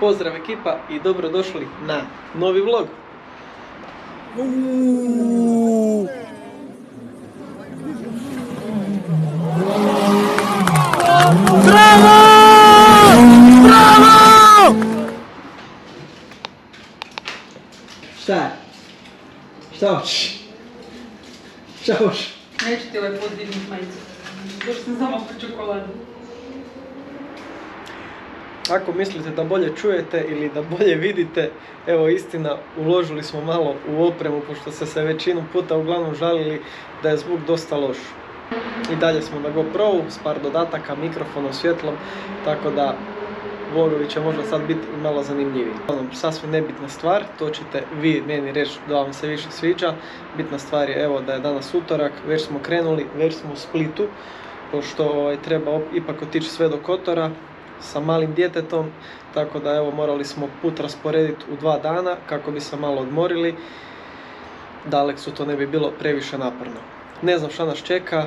Pozdrav ekipa i dobrodošli na novi vlog. Bravo! Bravo! Šta je? Šta hoćeš? Šta hoćeš? Neću ti ovaj put dignut majicu. Došli sam samo po čokoladu. Ako mislite da bolje čujete ili da bolje vidite, evo istina, uložili smo malo u opremu, pošto ste se većinu puta uglavnom žalili da je zvuk dosta loš. I dalje smo na GoPro-u s par dodataka, mikrofonom, svjetlom, tako da vlogovi će možda sad biti i malo zanimljiviji. Sasvim nebitna stvar, to ćete vi meni reći da vam se više sviđa. Bitna stvar je evo da je danas utorak, već smo krenuli, već smo u Splitu, pošto treba ipak otići sve do Kotora sa malim djetetom, tako da evo morali smo put rasporediti u 2 dana kako bi se malo odmorili, da Aleksu to ne bi bilo previše naporno. Ne znam šta nas čeka,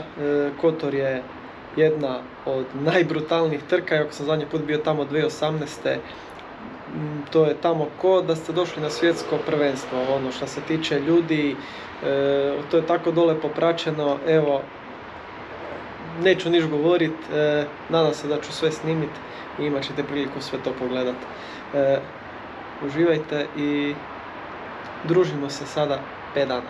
Kotor je jedna od najbrutalnijih trka, ako sam zadnji put bio tamo 2018. To je tamo ko da ste došli na svjetsko prvenstvo, ono što se tiče ljudi, to je tako dole popraćeno, evo, neću niš govorit, nadam se da ću sve snimit i imat ćete priliku sve to pogledat. Uživajte i družimo se sada 5 dana.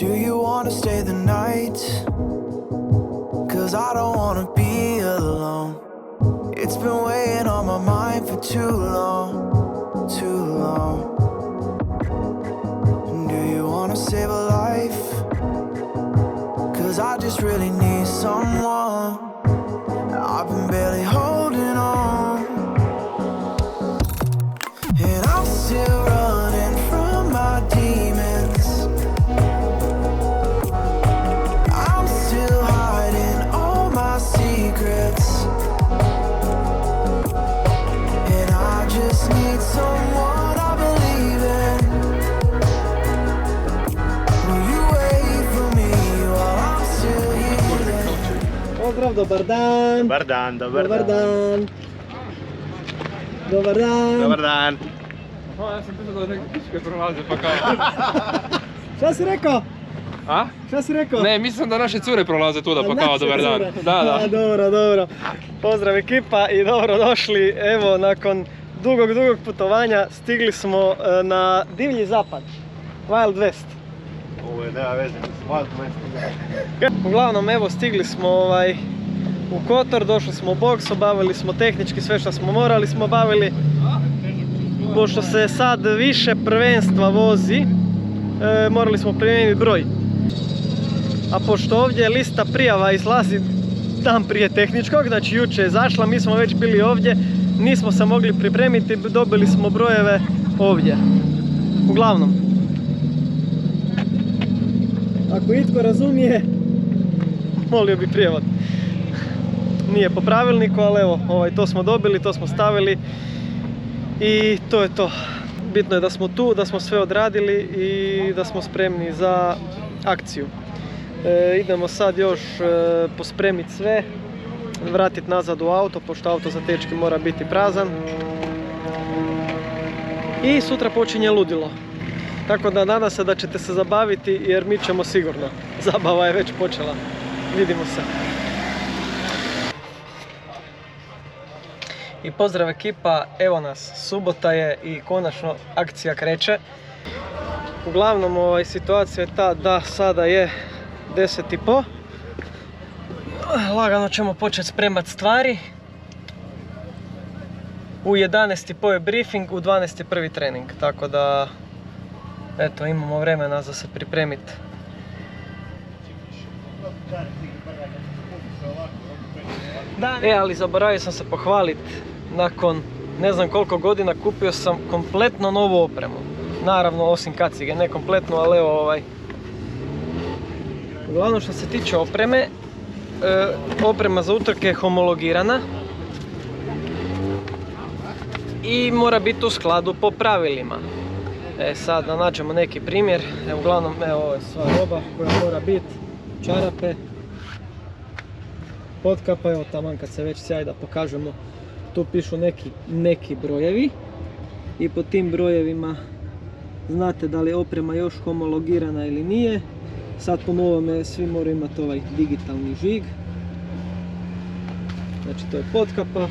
Do you wanna stay the night? 'Cause I don't wanna be alone. It's been weighing on my mind for too long, too long. Do you wanna save a life? 'Cause I just really need someone. I've been barely holding on, and I'm still running from my demons. I'm still hiding all my secrets, and I just need someone I believe in. Will you wait for me while I'm still healing? Pozdrav, dobar dan! Dobar dan, dobar dan. dan! Dobar dan! Dobar dan. Ja sam pisao da neke pičke prolaze pa kao... Šta si rekao? A? Šta si rekao? Ne, mislim da naše cure prolaze tuda pa kao dobar dan. Da. Dobro. Pozdrav ekipa i dobrodošli. Evo, nakon dugog putovanja stigli smo na divlji zapad. Wild West. Ovo je nema veze, Wild West. Uglavnom, evo, stigli smo u Kotor, došli smo u boks, obavili smo tehnički sve što smo morali smo obavili. Pošto se sad više prvenstva vozi, morali smo promijeniti broj. A pošto ovdje lista prijava izlazi dan prije tehničkog, znači jučer je zašla, mi smo već bili ovdje, nismo se mogli pripremiti, dobili smo brojeve ovdje. Uglavnom, ako itko razumije, molio bi prijevod. Nije po pravilniku, ali evo, to smo dobili, to smo stavili i to je to. Bitno je da smo tu, da smo sve odradili i da smo spremni za akciju. Idemo sad još pospremiti sve, vratiti nazad u auto, pošto auto za tečki mora biti prazan. I sutra počinje ludilo. Tako da nadam se da ćete se zabaviti jer mi ćemo sigurno. Zabava je već počela. Vidimo se. I pozdrav ekipa, evo nas, subota je i konačno akcija kreće. Uglavnom situacija je ta da sada je 10:30. Lagano ćemo početi spremati stvari. U 11:30 je briefing, u 12 je prvi trening, tako da eto, imamo vremena za se pripremiti. Ali zaboravio sam se pohvaliti, nakon ne znam koliko godina kupio sam kompletno novu opremu. Naravno, osim kacige, ne kompletno, ali evo Uglavnom što se tiče opreme, oprema za utrke je homologirana. i mora biti u skladu po pravilima. Sad da nađemo neki primjer, uglavnom ovo je sva roba koja mora biti, čarape, potkapa, evo taman kad se već sjaj da pokažemo, tu pišu neki brojevi i po tim brojevima znate da li je oprema još homologirana ili nije. Sad po novome svi moraju imati ovaj digitalni žig, znači to je potkapa,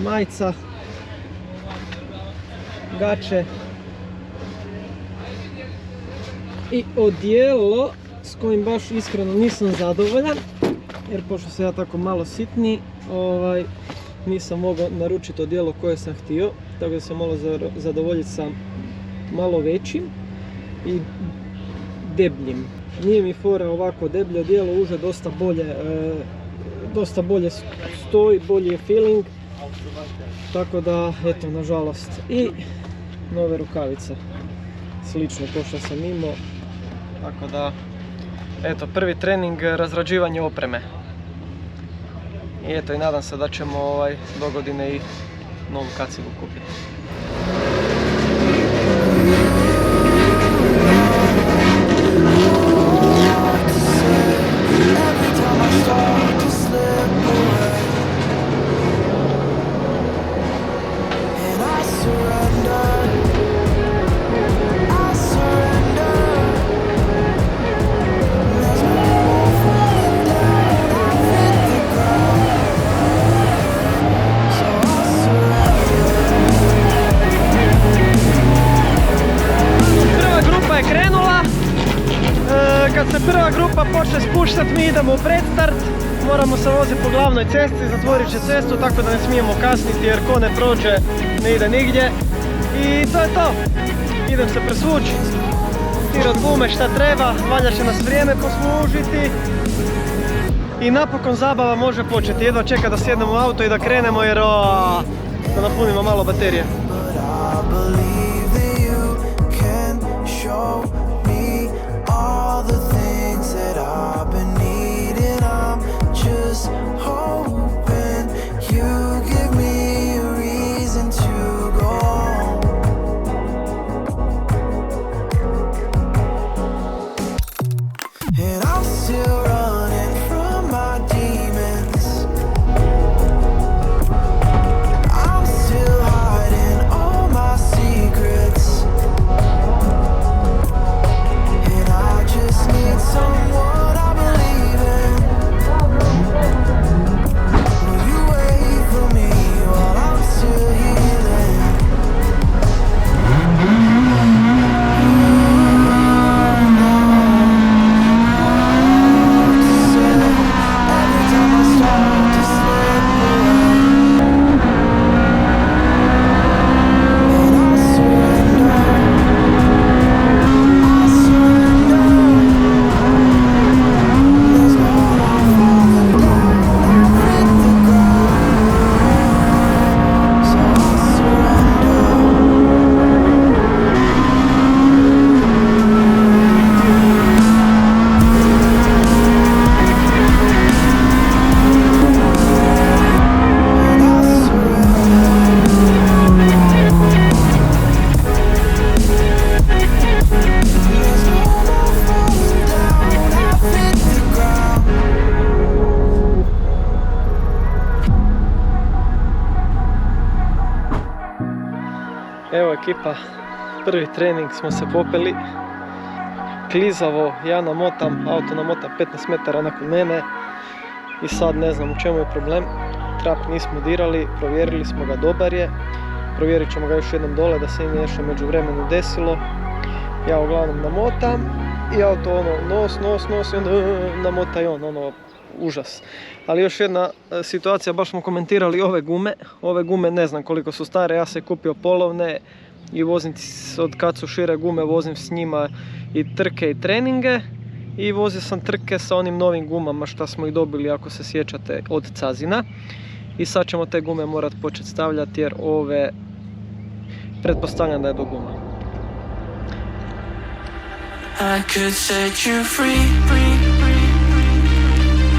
majica, gače i odijelo s kojim baš iskreno nisam zadovoljan, jer pošto sam ja tako malo sitni, nisam mogao naručiti odijelo koje sam htio, tako da sam malo zadovoljiti sa malo većim i debljim. Nije mi fora ovako deblje odijelo, uže dosta bolje stoji, bolji je feeling, tako da eto, nažalost. I nove rukavice, slično kao što sam imao, tako da eto, prvi trening razrađivanje opreme. I eto, i nadam se da ćemo do godine i novu kacigu kupiti. Kad se prva grupa počne spuštati, mi idemo u predstart, moramo se voziti po glavnoj cesti, zatvorit će cestu, tako da ne smijemo kasniti jer ko ne prođe ne ide nigdje. I to je to, idem se presvući, stirat gume šta treba, valja će nas vrijeme poslužiti i napokon zabava može početi. Jedva čeka da sjednemo u auto i da krenemo jer da napunimo malo baterije. Evo ekipa, prvi trening smo se popeli, klizavo, ja namotam, auto namota 15 metara nakon mene i sad ne znam u čemu je problem. Trap nismo dirali, provjerili smo ga, dobar je, provjerit ćemo ga još jednom dole da se nije nešto među vremenu desilo. Ja uglavnom namotam i auto nos i onda namota i on, užas. Ali još jedna situacija, baš smo komentirali ove gume ne znam koliko su stare, ja sam kupio polovne i vozim od kad su šire gume, vozim s njima i trke i treninge i vozio sam trke sa onim novim gumama što smo ih dobili, ako se sjećate, od Cazina i sad ćemo te gume morati početi stavljati jer ove pretpostavljam da je do guma. I could set you free,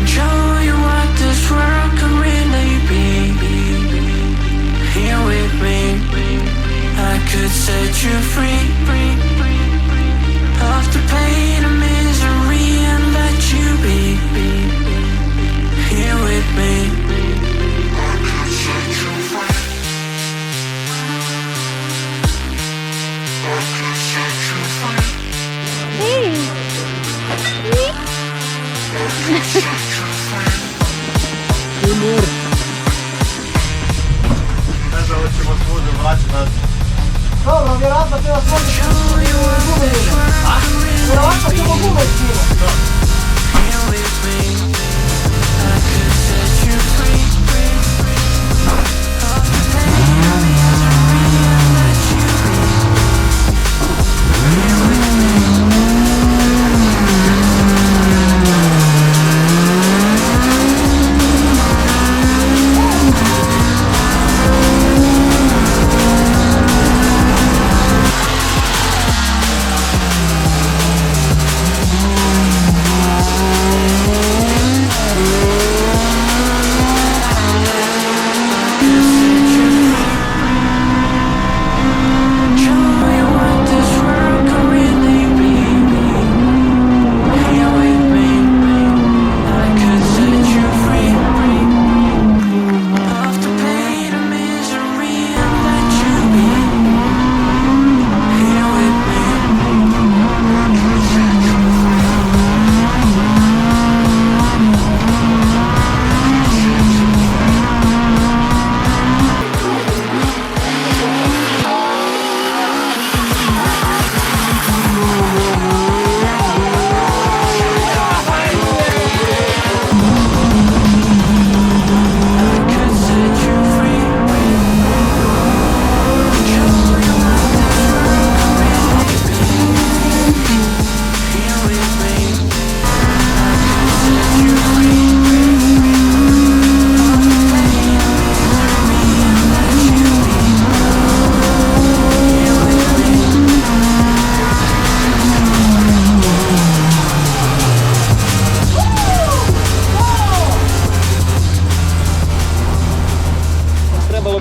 show you what this world could really be. Dobro, vjerojatno treba složiti gume. Vjerojatno ćemo gume skinati.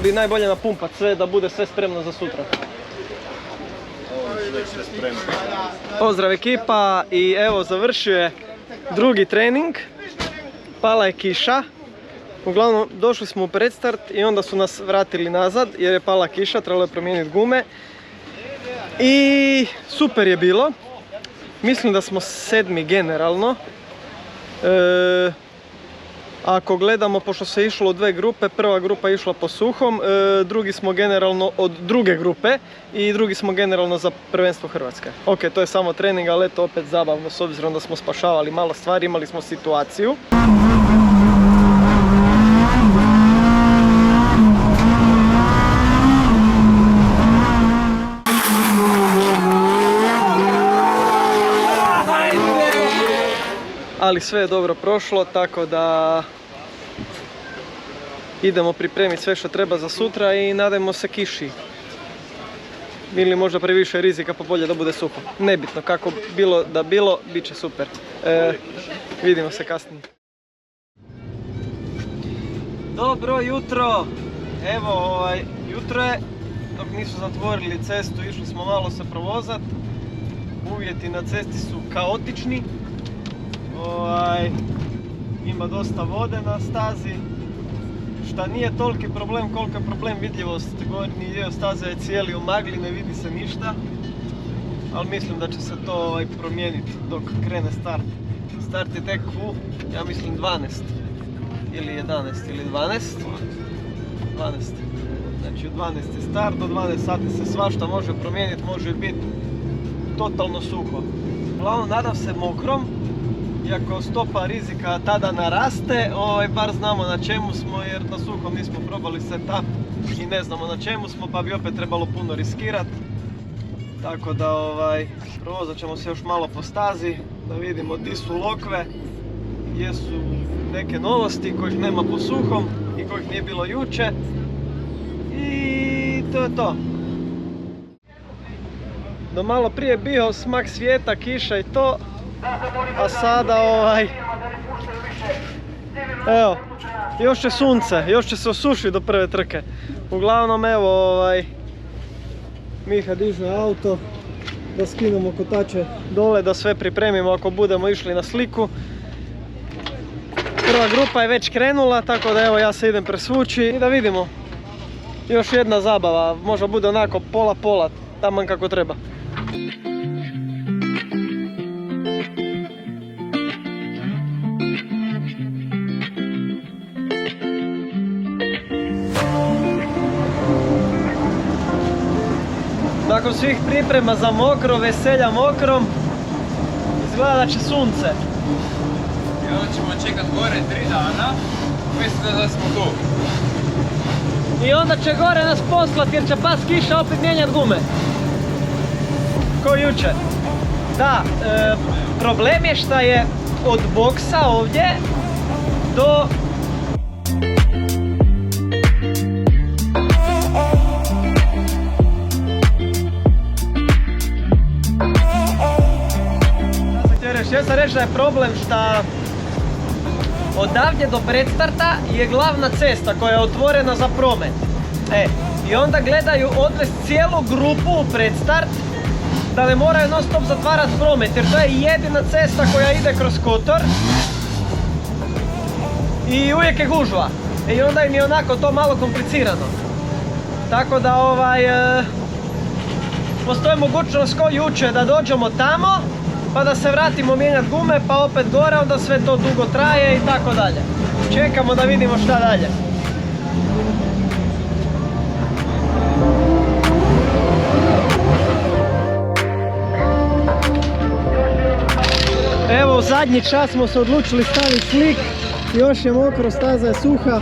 Bi najbolje napumpat sve da bude sve spremno za sutra. Pozdrav ekipa i evo završio je drugi trening. Pala je kiša. Uglavnom došli smo u predstart i onda su nas vratili nazad jer je pala kiša, trebalo je promijeniti gume. I super je bilo. Mislim da smo 7. generalno. Ako gledamo, pošto se išlo u 2 grupe, prva grupa je išla po suhom, drugi smo generalno od druge grupe i drugi smo generalno za prvenstvo Hrvatske. Ok, to je samo trening, ali eto opet zabavno s obzirom da smo spašavali malo stvari, imali smo situaciju. Ali sve je dobro prošlo, tako da idemo pripremiti sve što treba za sutra i nadajmo se kiši. Ili možda previše rizika pa bolje da bude suho. Nebitno, kako bilo da bilo, bit će super. Vidimo se kasnije. Dobro jutro! Evo, jutro je, dok nisu zatvorili cestu, išli smo malo se provozat. Uvjeti na cesti su kaotični. Ima dosta vode na stazi, šta nije toliki problem koliko je problem vidljivost. Gornji dio staze je cijeli u magli, ne vidi se ništa, ali mislim da će se to promijeniti dok krene start. Start je tek u, ja mislim 12 ili 11 ili 12. 12. Znači u 12 je start, do 12 sati se svašta može promijeniti, može biti totalno suho. Uglavnom nadam se mokrom. Iako stopa rizika tada naraste, bar znamo na čemu smo jer na suhom nismo probali setup i ne znamo na čemu smo pa bi opet trebalo puno riskirati. Tako da provozat ćemo se još malo po stazi da vidimo di su lokve, gdje su neke novosti kojih nema po suhom i kojih nije bilo juče. I to je to. Do malo prije bio smak svijeta, kiša i to. A sada evo, još će sunce, još će se osušiti do prve trke. Uglavnom evo Miha diže auto da skinemo kotače dole, da sve pripremimo ako budemo išli na sliku. Prva grupa je već krenula, tako da evo ja se idem presvući i da vidimo. Još jedna zabava, možda bude onako pola-pola, taman kako treba. nakon svih priprema za mokro, veselja mokrom, izgleda da će sunce. I onda ćemo čekat gore 3 dana, mislim da smo tu. I onda će gore nas poslat jer će pas kiša opet mijenjat gume. Ko jučer. Da, problem je šta je od boksa ovdje do... Htio sam reći da je problem šta odavdje do predstarta je glavna cesta koja je otvorena za promet. I onda gledaju odvesti cijelu grupu u predstart da ne moraju non stop zatvarati promet jer to je jedina cesta koja ide kroz Kotor i uvijek je gužva. I onda im je onako to malo komplicirano. Tako da postoji mogućnost ko jučer da dođemo tamo pa da se vratimo mijenjati gume, pa opet gore, onda sve to dugo traje i tako dalje. Čekamo da vidimo šta dalje. Evo, u zadnji čas smo se odlučili staviti slik. Još je mokro, staza je suha.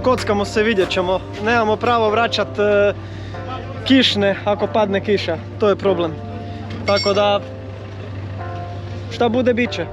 Kockamo se, vidjet ćemo. Nemamo pravo vraćati kišne ako padne kiša. To je problem. Tako da, šta bude bit će.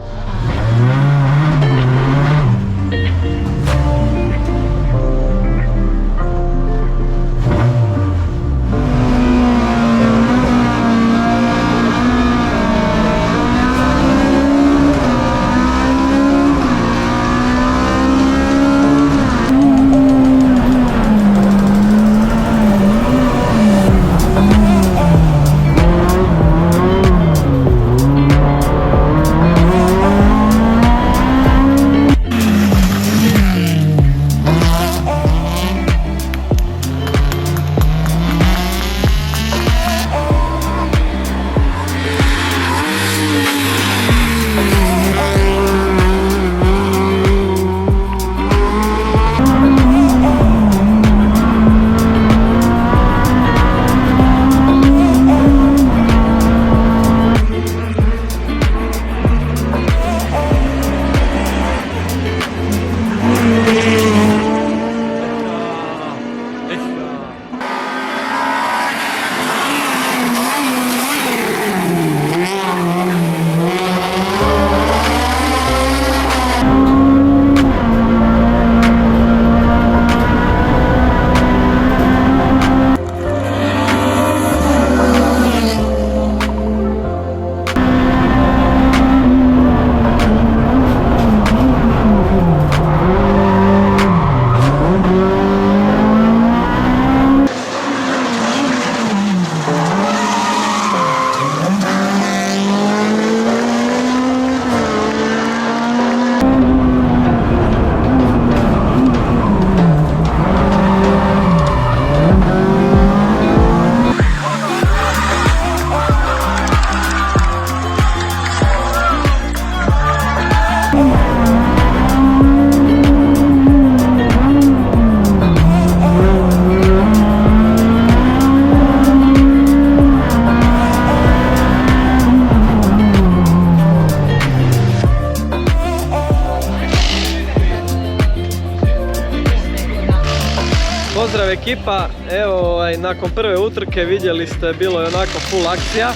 Pozdrav ekipa, evo nakon prve utrke vidjeli ste, bilo je onako full akcija.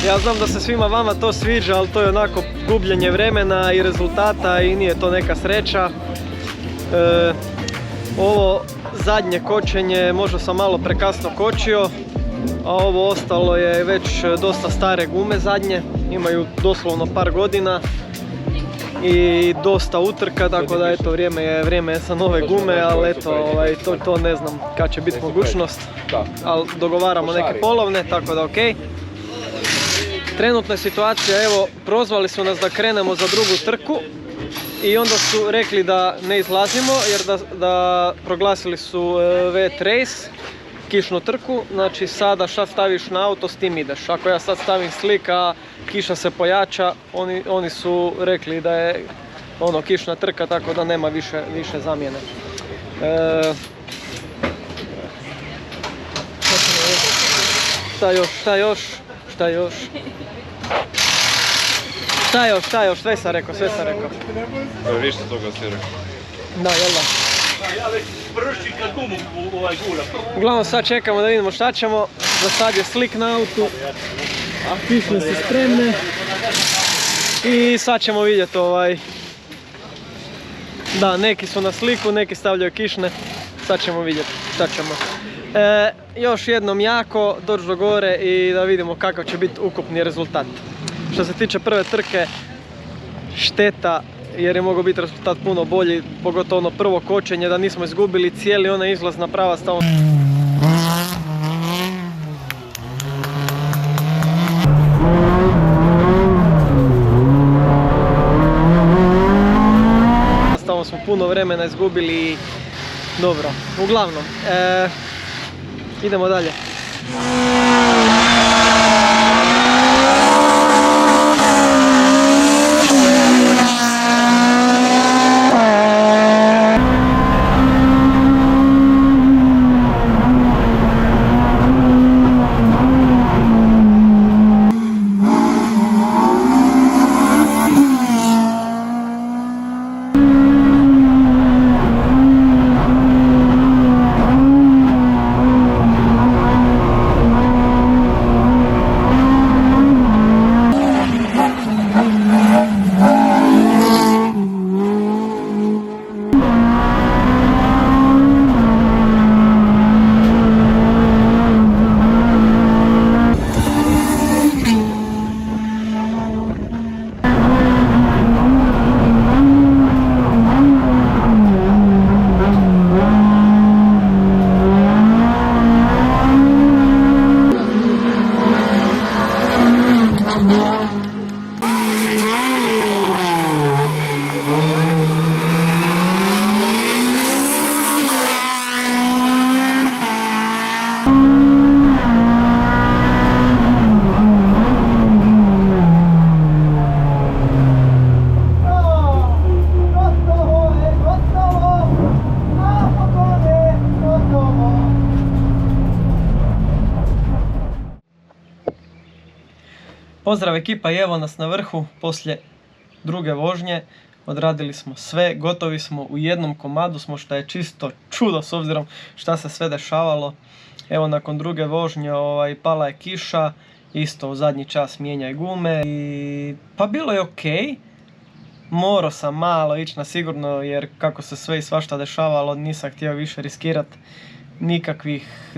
Ja znam da se svima vama to sviđa, ali to je onako gubljenje vremena i rezultata i nije to neka sreća. Ovo zadnje kočenje možda sam malo prekasno kočio, a ovo ostalo je već dosta stare gume zadnje, imaju doslovno par godina i dosta utrka, tako da eto vrijeme je za nove gume, ali eto to ne znam kad će biti mogućnost, ali dogovaramo neke polovne, tako da ok. Trenutna situacija, evo prozvali su nas da krenemo za drugu trku i onda su rekli da ne izlazimo jer da proglasili su wet race, kišnu trku, znači sada šta staviš na auto s tim ideš. Ako ja sad stavim slik, a kiša se pojača, oni su rekli da je kišna trka, tako da nema više zamjene. Šta još? Sve sam rekao. Više toga si rekao. Da, jel da? Ja već prši kad gumu gura. Uglavnom sad čekamo da vidimo šta ćemo. Za sad je slik na autu. Kišne su spremne. I sad ćemo vidjeti Da, neki su na sliku, neki stavljaju kišne. Sad ćemo vidjeti šta ćemo. Još jednom jako doći do gore i da vidimo kakav će biti ukupni rezultat. Što se tiče prve trke, šteta jer je mogao biti rezultat puno bolji, pogotovo ono prvo kočenje, da nismo izgubili cijeli onaj izlaz na pravac tamo. Tamo smo puno vremena izgubili i dobro, uglavnom, idemo dalje. Pozdrav ekipa i evo nas na vrhu poslije druge vožnje. Odradili smo sve, gotovi smo, u jednom komadu smo, što je čisto čudo s obzirom šta se sve dešavalo. Evo nakon druge vožnje pala je kiša, isto u zadnji čas mijenjaj gume i pa bilo je ok. Morao sam malo ići na sigurno jer kako se sve i svašta dešavalo nisam htio više riskirati nikakvih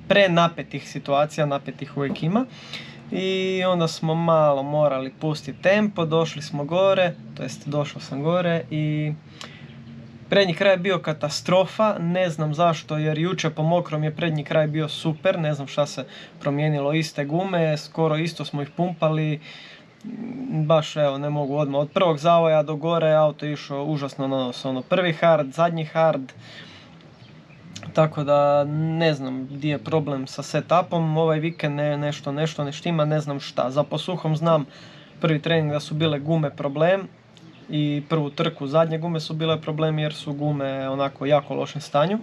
prenapetih situacija, napetih uvijek ima. I onda smo malo morali pustiti tempo, došli smo gore, to jest došao sam gore i prednji kraj je bio katastrofa, ne znam zašto jer jučer po mokrom je prednji kraj bio super, ne znam šta se promijenilo, iste gume, skoro isto smo ih pumpali, baš evo ne mogu odmah, od prvog zavoja do gore auto je išao užasno na prvi hard, zadnji hard. Tako da ne znam gdje je problem sa setupom, ovaj vikend nešto ne štima, ne znam šta. Za posuhom znam prvi trening da su bile gume problem i prvu trku zadnje gume su bile problem jer su gume onako jako lošem stanju.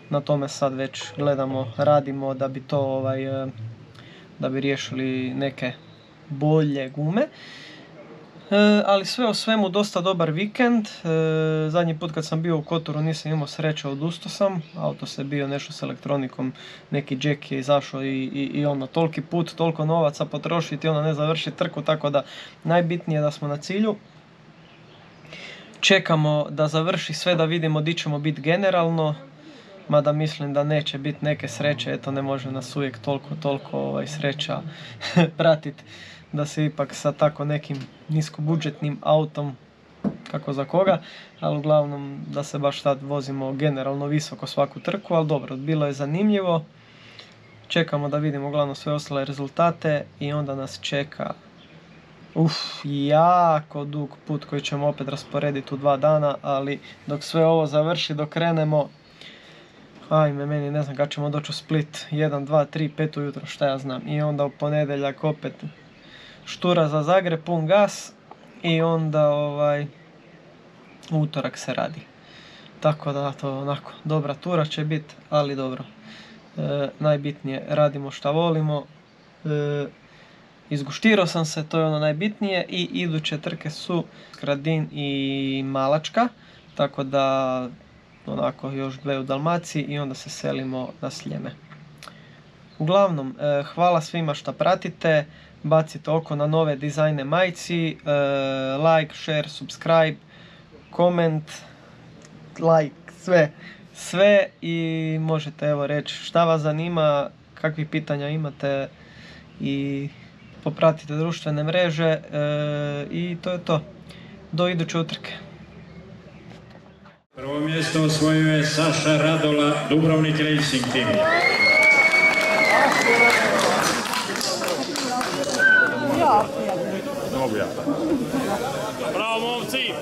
Na tome sad već gledamo, radimo da bi to da bi riješili neke bolje gume. Ali sve o svemu dosta dobar vikend. Zadnji put kad sam bio u Kotoru nisam imao sreće, odustao sam. Auto se bio nešto s elektronikom, neki jack je izašao i ono toliki put, toliko novaca potrošiti i ono ne završiti trku, tako da najbitnije je da smo na cilju. Čekamo da završi sve da vidimo di ćemo biti generalno, mada mislim da neće biti neke sreće, eto ne može nas uvijek toliko sreća pratiti. Da se ipak sa tako nekim niskobudžetnim autom, kako za koga, ali uglavnom da se baš tad vozimo generalno visoko svaku trku, ali dobro, bilo je zanimljivo. Čekamo da vidimo uglavnom sve ostale rezultate i onda nas čeka jako dug put koji ćemo opet rasporediti u 2 dana, ali dok sve ovo završi, dok krenemo, ajme meni ne znam kad ćemo doći u Split, 1, 2, 3, 5 ujutro, šta ja znam, i onda u ponedjeljak opet štura za Zagreb, pun gas i onda utorak se radi. Tako da to onako, dobra tura će biti, ali dobro. Najbitnije radimo šta volimo Izguštirao sam se, to je ono najbitnije, i iduće trke su Skradin i Malačka, tako da onako još 2 u Dalmaciji i onda se selimo na Sljeme. Uglavnom, hvala svima što pratite, bacite oko na nove dizajne majci, like, share, subscribe, koment, like, sve i možete evo reći šta vas zanima, kakvih pitanja imate i popratite društvene mreže i to je to. Do iduće utrke. Prvo mjesto osvojio je Saša Radola, Dubrovnik Racing Team. Bravo, momci!